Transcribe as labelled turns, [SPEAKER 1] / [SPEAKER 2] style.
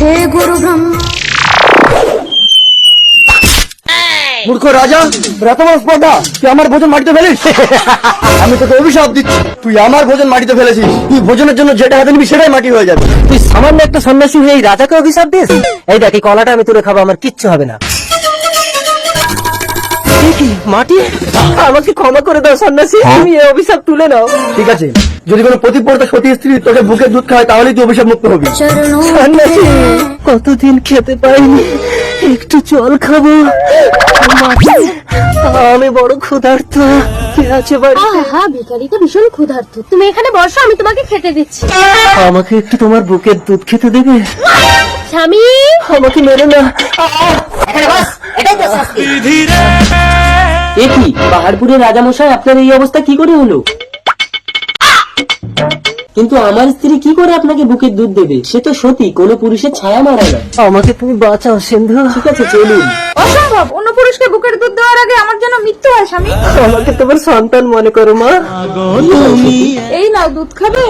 [SPEAKER 1] হে গুরু ব্রহ্মা।
[SPEAKER 2] মূর্খ রাজা, রাতমাস পর্দা, তুই আমার ভোজন মাটিতে ফেলিস। আমি তোকে অভিশাপ দিচ্ছি, তুই আমার ভোজন মাটিতে ফেলেছিস। তুই ভোজনের জন্য যেটা হাতে নিবি সেটাই মাটি হয়ে যাবে।
[SPEAKER 3] তুই সামান্য একটা সন্ন্যাসী হয়ে এই রাজাকে অভিশাপ দিস? এই দেখ, এই কলাটা আমি তুলে খাবো, আমার কিচ্ছু হবে না। এ কি মাটি? আমাকে ক্ষমা করে দাও সন্ন্যাসী, তুমি এই অভিশাপ তুলে নাও।
[SPEAKER 2] ঠিক আছে, যদি কোনো পতিব্রতা সতী স্ত্রী তোকে বুকের দুধ খায় তাহলেই তুই অভিশাপ মুক্ত হবি।
[SPEAKER 1] চরণোं
[SPEAKER 3] সন্ন্যাসী, কতদিন খেতে পাইনি, একটু জল খাবো। মাটি, আমি বড় ক্ষুধার্ত, কে আছে বাড়িতে?
[SPEAKER 1] আহা, ভিখারি তো ভীষণ ক্ষুধার্ত। তুমি এখানে বসো, আমি তোমাকে খেতে দিচ্ছি।
[SPEAKER 3] আমাকে একটু তোমার বুকের দুধ খেতে দেবে?
[SPEAKER 1] স্বামী,
[SPEAKER 3] আমাকে মেরে না। এ কি পাহাড়পুরের রাজামশাই, আপনার এই অবস্থা কি করে হলো? কিন্তু আমার স্ত্রী কি করে আপনাকে বুকের দুধ দেবে? সে তো সতী, কোনো পুরুষের ছায়া মারা না। আমাকে তুমি বাঁচাও সিন্ধু। ঠিক আছে, চলুন।
[SPEAKER 1] অসম্ভব, অন্য পুরুষকে বুকের দুধ দেওয়ার আগে আমার জন্য মৃত্যু হয়। স্বামী,
[SPEAKER 3] আমাকে তোমার সন্তান মনে করো মা।
[SPEAKER 1] এই নাও দুধ খাবে।